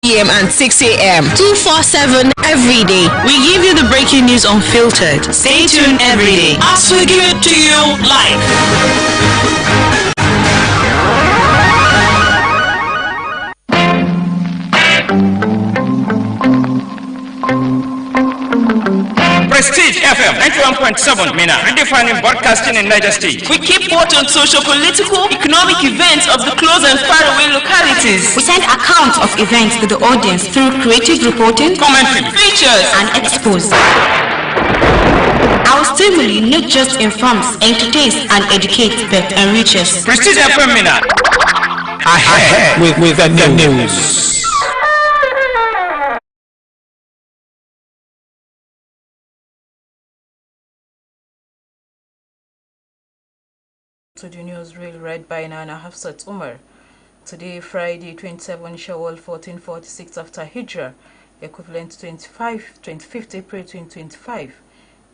p.m. and 6 a.m. 247 every day. We give you the breaking news unfiltered. Stay tuned every day as we give it to you live. Prestige FM 91.7 MENA, redefining broadcasting in Niger State. We keep watch on social, political, economic events of the close and faraway localities. We send accounts of events to the audience through creative reporting, commentary, features, and expos. Our stimuli not just informs, entertains, and educates, but enriches. Prestige FM MENA. Ahead with the news. To the newsreel read by Nana Hafsat Umar. Today, Friday, 27 Shawwal 1446 after Hijrah, equivalent to 25th April 2025.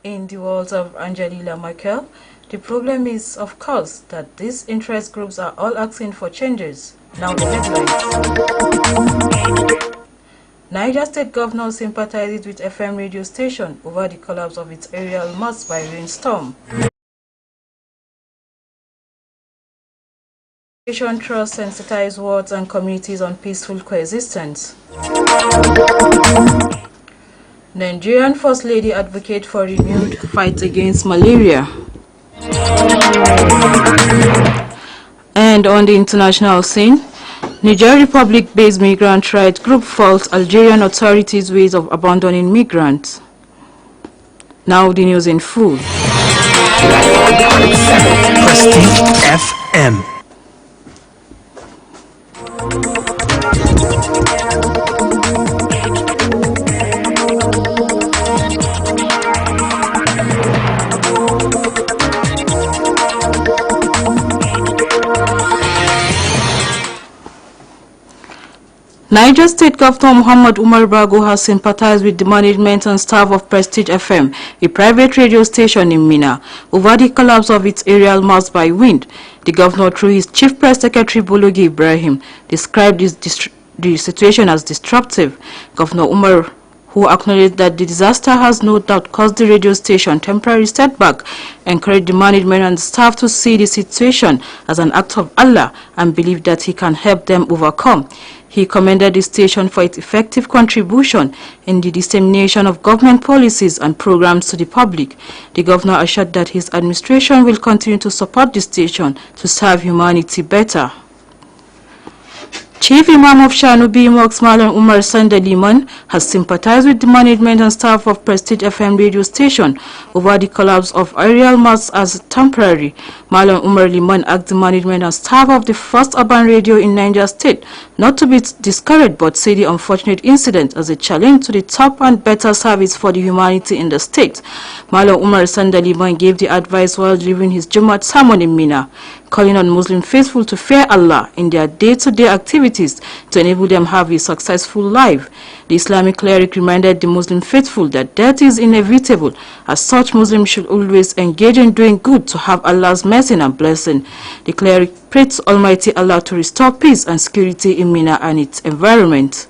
In the words of Angelina Merkel, the problem is, of course, that these interest groups are all asking for changes. Now the headlines. Niger State Governor sympathizes with FM radio station over the collapse of its aerial mast by rainstorm. Trust sensitize wards and communities on peaceful coexistence. Nigerian First Lady advocate for renewed fight against malaria. And on the international scene, Niger Republic-based migrant rights group faults Algerian authorities' ways of abandoning migrants. Now the news in full. Prestige FM. Niger State Governor Muhammad Umar Bago has sympathized with the management and staff of Prestige FM, a private radio station in Mina, over the collapse of its aerial mast by wind. The governor, through his chief press secretary Bologi Ibrahim, described the situation as disruptive. Governor Umar, who acknowledged that the disaster has no doubt caused the radio station temporary setback, encouraged the management and staff to see the situation as an act of Allah and believe that he can help them overcome. He commended the station for its effective contribution in the dissemination of government policies and programs to the public. The governor assured that his administration will continue to support the station to serve humanity better. Chief Imam of Shanubi Mosque Malam Umar Sandaliman has sympathized with the management and staff of Prestige FM radio station over the collapse of aerial masts as temporary. Malam Umar Liman asked the management and staff of the first urban radio in Niger State not to be discouraged but see the unfortunate incident as a challenge to the top and better service for the humanity in the state. Malam Umar Sandaliman gave the advice while delivering his Jumat sermon in Mina, calling on Muslim faithful to fear Allah in their day-to-day activities to enable them have a successful life. The Islamic cleric reminded the Muslim faithful that death is inevitable. As such, Muslims should always engage in doing good to have Allah's mercy and blessing. The cleric prayed to Almighty Allah to restore peace and security in Mina and its environment.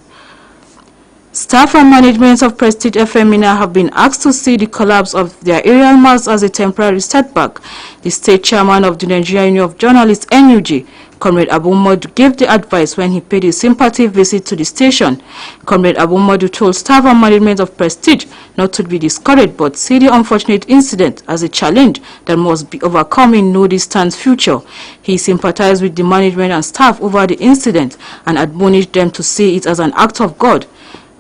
Staff and management of Prestige FM Mina have been asked to see the collapse of their aerial masts as a temporary setback. The state chairman of the Nigerian Union of Journalists, NUJ, Comrade Abu Modu, gave the advice when he paid a sympathy visit to the station. Comrade Abu Modu told staff and management of Prestige not to be discouraged but see the unfortunate incident as a challenge that must be overcome in no distant future. He sympathized with the management and staff over the incident and admonished them to see it as an act of God.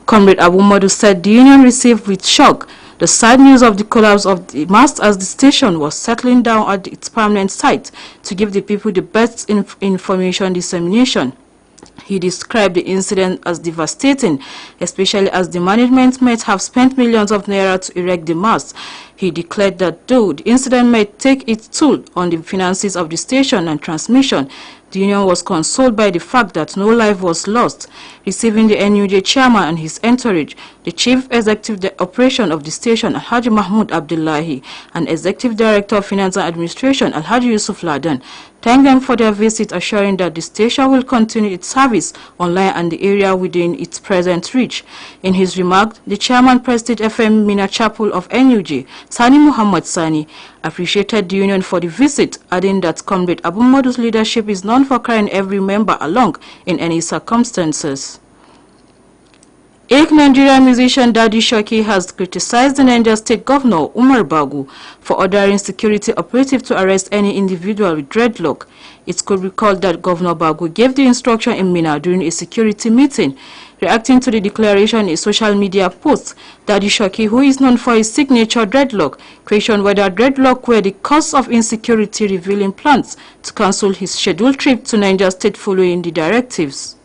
Comrade Abu Modu said the union received with shock the sad news of the collapse of the mast as the station was settling down at its permanent site to give the people the best information dissemination. He described the incident as devastating, especially as the management might have spent millions of naira to erect the mast. He declared that though the incident might take its toll on the finances of the station and transmission, the union was consoled by the fact that no life was lost. Receiving the NUJ chairman and his entourage, the chief executive operation of the station, Alhaji Mahmoud Abdullahi, and executive director of finance and administration, Alhaji Yusuf Laden, thanked them for their visit, assuring that the station will continue its service online and the area within its present reach. In his remarks, the chairman Prestige FM Mina Chapel of NUJ, Sani Muhammad Sani, appreciated the union for the visit, adding that Comrade Abu Madu's leadership is known for carrying every member along in any circumstances. Nigerian musician Daddy Shoki has criticized the Niger State Governor Umar Bagu for ordering security operatives to arrest any individual with dreadlock. It could recall that Governor Bagu gave the instruction in Mina during a security meeting. Reacting to the declaration in a social media post, Daddy Shoki, who is known for his signature dreadlock, questioned whether dreadlock were the cause of insecurity, revealing plans to cancel his scheduled trip to Niger State following the directives.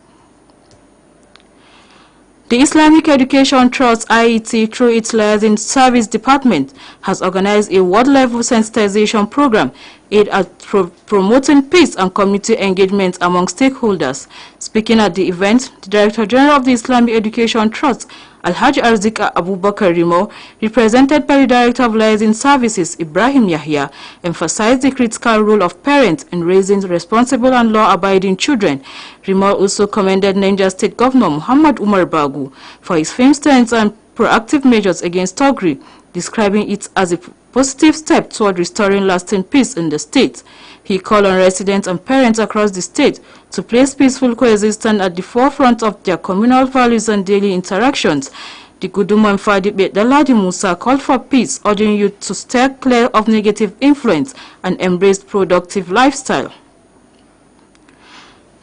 The Islamic Education Trust IET, through its Liaison Service Department, has organized a world-level sensitization program aimed at promoting peace and community engagement among stakeholders. Speaking at the event, the Director General of the Islamic Education Trust, Alhaji Arzika Abubakar Rimo, represented by the Director of Liaison Services, Ibrahim Yahya, emphasized the critical role of parents in raising responsible and law-abiding children. Rimo also commended Niger State Governor Muhammad Umar Bagu for his firm stance and proactive measures against thuggery, describing it as a positive step toward restoring lasting peace in the state. He called on residents and parents across the state to place peaceful coexistence at the forefront of their communal values and daily interactions. The Guduman Fadibe Daladi Musa called for peace, urging youth to steer clear of negative influence and embrace productive lifestyle.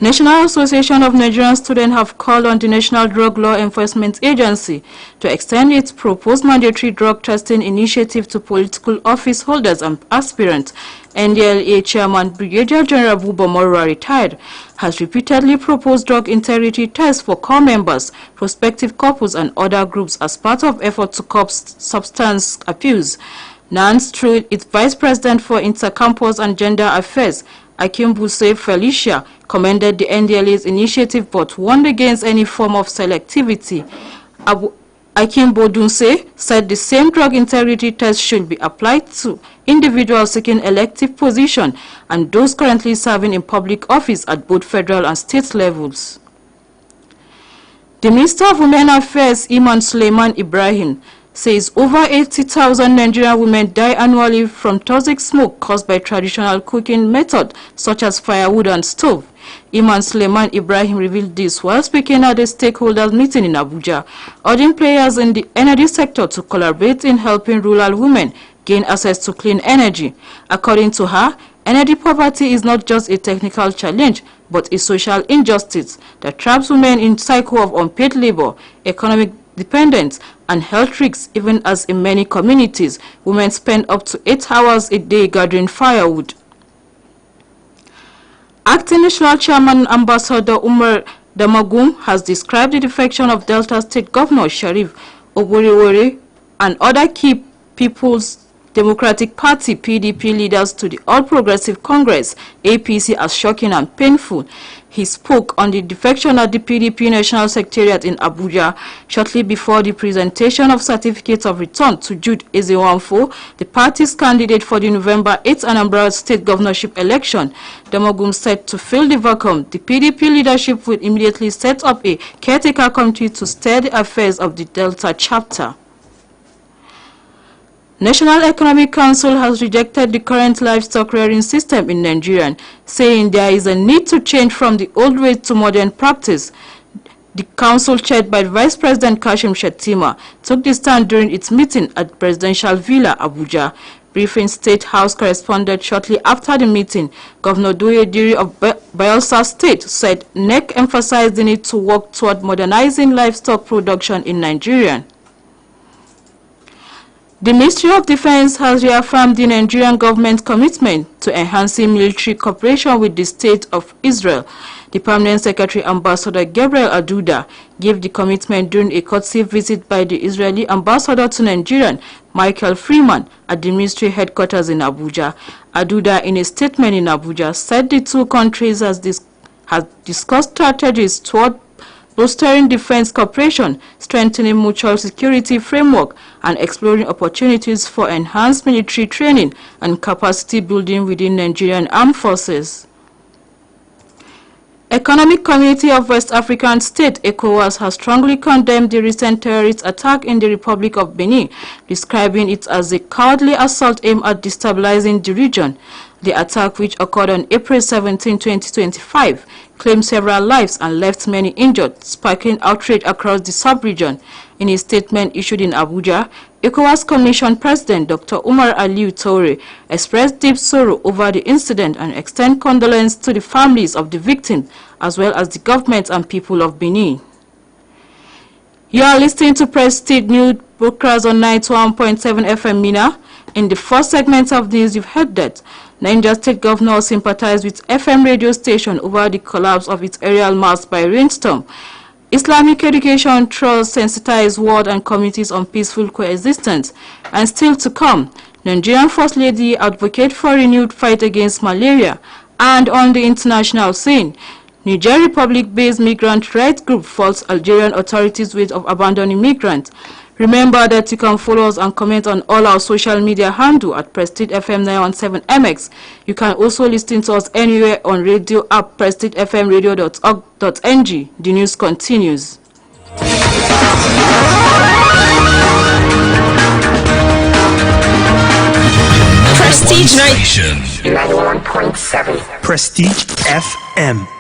National Association of Nigerian Students have called on the National Drug Law Enforcement Agency to extend its proposed mandatory drug testing initiative to political office holders and aspirants. NDLA Chairman Brigadier General Buba Morwa, retired, has repeatedly proposed drug integrity tests for core members, prospective couples and other groups as part of effort to curb substance abuse. NANS, through its Vice President for Intercampus and Gender Affairs, Akim Buse Felicia, commended the NDLA's initiative but warned against any form of selectivity. Akim Bodunse said the same drug integrity test should be applied to individuals seeking elective position and those currently serving in public office at both federal and state levels. The Minister of Women Affairs, Iman Suleiman Ibrahim, says over 80,000 Nigerian women die annually from toxic smoke caused by traditional cooking methods such as firewood and stove. Iman Suleiman Ibrahim revealed this while speaking at a stakeholders meeting in Abuja, urging players in the energy sector to collaborate in helping rural women gain access to clean energy. According to her, energy poverty is not just a technical challenge, but a social injustice that traps women in a cycle of unpaid labor, economic dependence, and health risks, even as in many communities, women spend up to 8 hours a day gathering firewood. Acting National Chairman Ambassador Umar Damagum has described the defection of Delta State Governor Sharif Ogboriwore and other key People's Democratic Party PDP leaders to the All Progressive Congress APC as shocking and painful. He spoke on the defection at the PDP National Secretariat in Abuja shortly before the presentation of certificates of return to Jude Ezewanfo, the party's candidate for the November 8th Anambra State governorship election. Damagum said to fill the vacuum, the PDP leadership would immediately set up a caretaker committee to steer the affairs of the Delta chapter. National Economic Council has rejected the current livestock rearing system in Nigeria, saying there is a need to change from the old ways to modern practice. The council, chaired by Vice President Kashim Shettima, took this stand during its meeting at Presidential Villa, Abuja. Briefing State House correspondent shortly after the meeting, Governor Doyediri of Bayelsa State said NEC emphasized the need to work toward modernizing livestock production in Nigeria. The Ministry of Defense has reaffirmed the Nigerian government's commitment to enhancing military cooperation with the State of Israel. The Permanent Secretary Ambassador Gabriel Aduda gave the commitment during a courtesy visit by the Israeli ambassador to Nigeria, Michael Freeman, at the ministry headquarters in Abuja. Aduda, in a statement in Abuja, said the two countries have discussed strategies toward bolstering defense cooperation, strengthening mutual security framework, and exploring opportunities for enhanced military training and capacity building within Nigerian armed forces. Economic Community of West African State, ECOWAS, has strongly condemned the recent terrorist attack in the Republic of Benin, describing it as a cowardly assault aimed at destabilizing the region. The attack, which occurred on April 17, 2025, claimed several lives and left many injured, sparking outrage across the sub-region. In a statement issued in Abuja, ECOWAS Commission President Dr. Umar Aliyu Toure expressed deep sorrow over the incident and extend condolence to the families of the victims as well as the government and people of Benin. You are listening to Prestige News broadcast on 91.7 FM Mina. In the first segment of news, you've heard that Niger State Governor sympathized with FM radio station over the collapse of its aerial mast by rainstorm. Islamic Education Trust sensitized world and communities on peaceful coexistence. And still to come, Nigerian First Lady advocate for renewed fight against malaria. And on the international scene, Niger Republic-based migrant rights group faults Algerian authorities' weight of abandoning migrants. Remember that you can follow us and comment on all our social media handle at Prestigefm91.7mx. You can also listen to us anywhere on radio app prestigefmradio.org.ng. The news continues. Prestige 91.7 Prestige FM.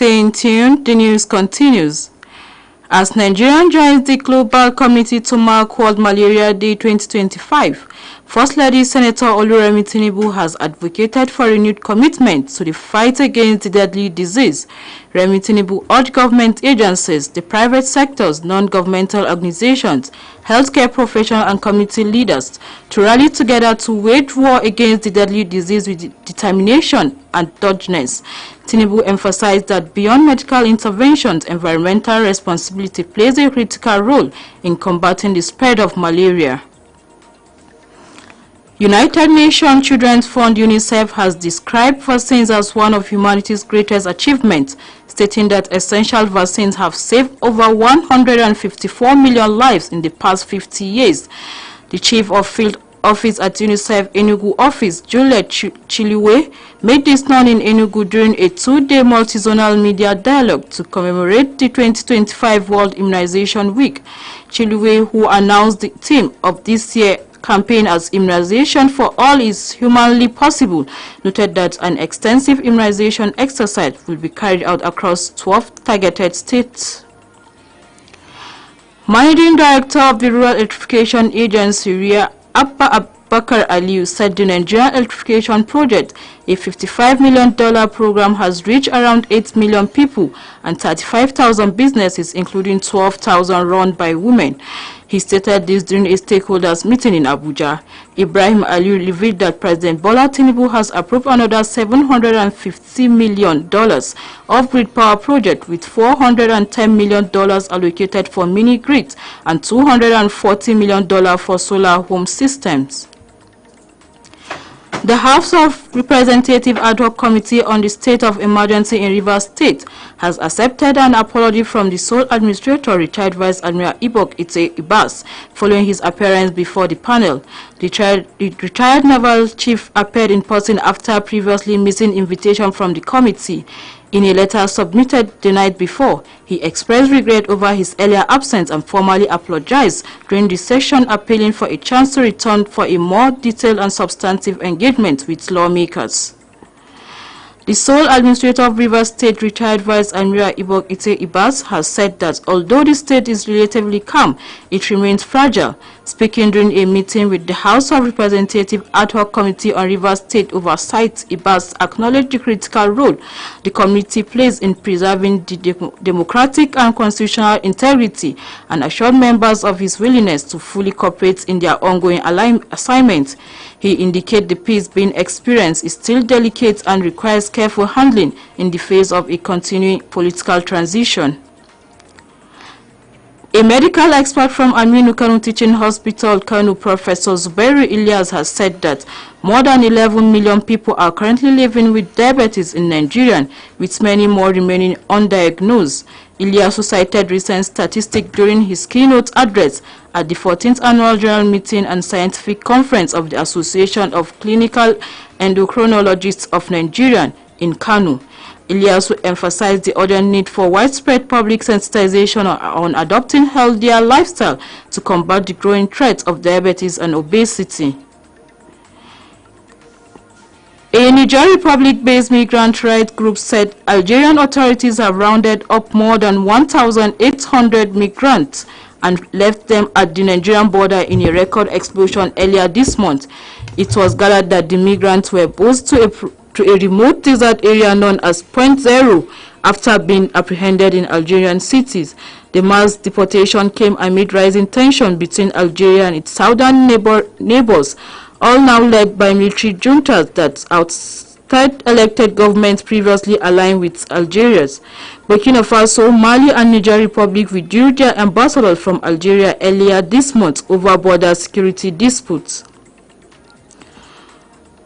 Stay tuned, the news continues. As Nigeria joins the global committee to mark World Malaria Day 2025, First Lady Senator Oluremi Tinubu has advocated for renewed commitment to the fight against the deadly disease. Remi Tinubu urged government agencies, the private sectors, non-governmental organizations, healthcare professionals and community leaders to rally together to wage war against the deadly disease with determination and doggedness. Tinubu emphasized that beyond medical interventions, environmental responsibility plays a critical role in combating the spread of malaria. United Nations Children's Fund UNICEF has described vaccines as one of humanity's greatest achievements, stating that essential vaccines have saved over 154 million lives in the past 50 years. The chief of field office at UNICEF Enugu office, Juliet Chiliwe, made this known in Enugu during a two-day multi-zonal media dialogue to commemorate the 2025 World Immunization Week. Chiliwe, who announced the theme of this year's campaign as immunization for all is humanly possible, noted that an extensive immunization exercise will be carried out across 12 targeted states. Managing Director of the Rural Electrification Agency, RIA, Abba Bakar Aliyu, said the Nigerian Electrification Project, a $55 million program, has reached around 8 million people and 35,000 businesses, including 12,000 run by women. He stated this during a stakeholders meeting in Abuja. Ibrahim Aliyu revealed that President Bola Tinubu has approved another $750 million of grid power project, with $410 million allocated for mini grids and $240 million for solar home systems. The House of Representatives Ad hoc Committee on the State of Emergency in Rivers State has accepted an apology from the sole administrator, retired Vice Admiral Ibok Ite Ibas, following his appearance before the panel. The retired naval chief appeared in person after previously missing invitation from the committee. In a letter submitted the night before, he expressed regret over his earlier absence and formally apologized during the session, appealing for a chance to return for a more detailed and substantive engagement with lawmakers. The sole administrator of Rivers State, retired Vice Admiral Ibok Ite Ibas, has said that although the state is relatively calm, it remains fragile. Speaking during a meeting with the House of Representatives Ad hoc Committee on Rivers State Oversight, Ibas acknowledged the critical role the committee plays in preserving the democratic and constitutional integrity and assured members of his willingness to fully cooperate in their ongoing assignments. He indicated the peace being experienced is still delicate and requires careful handling in the face of a continuing political transition. A medical expert from Aminu Kano Teaching Hospital, Kano, Professor Zubairu Ilyas, has said that more than 11 million people are currently living with diabetes in Nigeria, with many more remaining undiagnosed. Ilyas cited recent statistics during his keynote address at the 14th Annual General Meeting and Scientific Conference of the Association of Clinical Endocrinologists of Nigeria in Kano. Ilyas emphasized the urgent need for widespread public sensitization on adopting healthier lifestyle to combat the growing threat of diabetes and obesity. A Niger Republic-based migrant rights group said Algerian authorities have rounded up more than 1,800 migrants and left them at the Nigerian border in a record explosion earlier this month. It was gathered that the migrants were bused to a remote desert area known as Point Zero after being apprehended in Algerian cities. The mass deportation came amid rising tension between Algeria and its southern neighbors, all now led by military juntas that outside elected governments previously aligned with Algeria's. Burkina Faso, Mali and Niger Republic withdrew their ambassadors from Algeria earlier this month over border security disputes.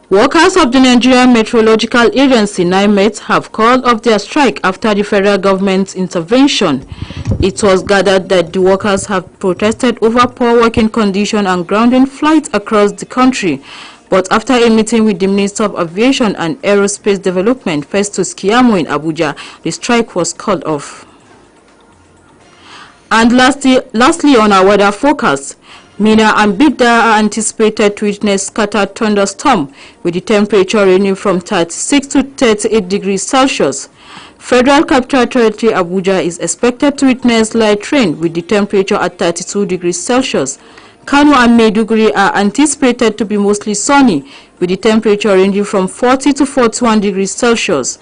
Workers of the Nigerian Meteorological Agency, NIMET, have called off their strike after the federal government's intervention. It was gathered that the workers have protested over poor working conditions and grounding flights across the country. But after a meeting with the Minister of Aviation and Aerospace Development, Festus Keyamo, in Abuja, the strike was called off. And lastly on our weather forecast, Mina and Bidda are anticipated to witness scattered thunderstorm with the temperature ranging from 36 to 38 degrees Celsius. Federal Capital Territory Abuja is expected to witness light rain with the temperature at 32 degrees Celsius. Kano and Maiduguri are anticipated to be mostly sunny with the temperature ranging from 40 to 41 degrees Celsius.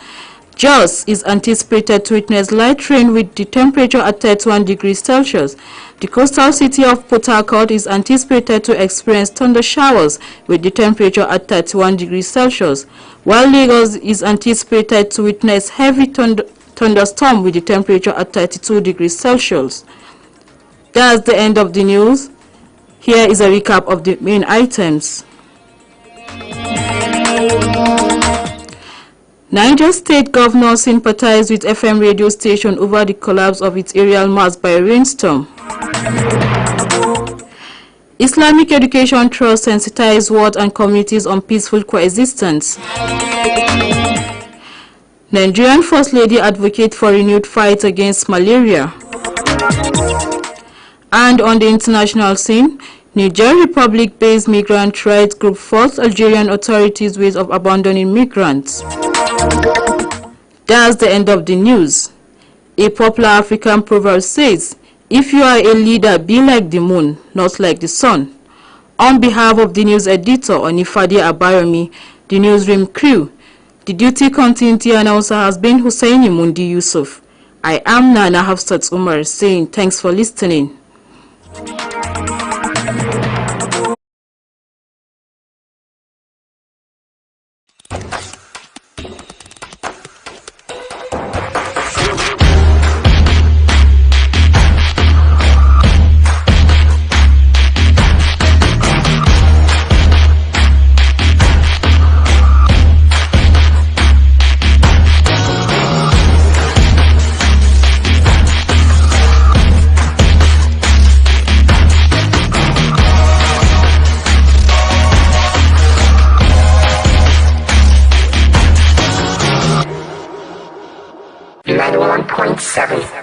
Jos is anticipated to witness light rain with the temperature at 31 degrees Celsius. The coastal city of Port Harcourt is anticipated to experience thunder showers with the temperature at 31 degrees Celsius, while Lagos is anticipated to witness heavy thunderstorm with the temperature at 32 degrees Celsius. That's the end of the news. Here is a recap of the main items. Niger State Governor sympathized with FM radio station over the collapse of its aerial mast by a rainstorm. Islamic Education Trust sensitized wards and communities on peaceful coexistence. Nigerian First Lady advocate for renewed fight against malaria. And on the international scene, Niger Republic-based migrant rights group faults Algerian authorities' ways of abandoning migrants. That's the end of the news. A popular African proverb says, if you are a leader, be like the moon, not like the sun. On behalf of the news editor, Onifade Abayomi, the newsroom crew, the duty continuity announcer has been Husseini Mundi Yusuf. I am Nana Hafsat Umar saying thanks for listening. 91.7.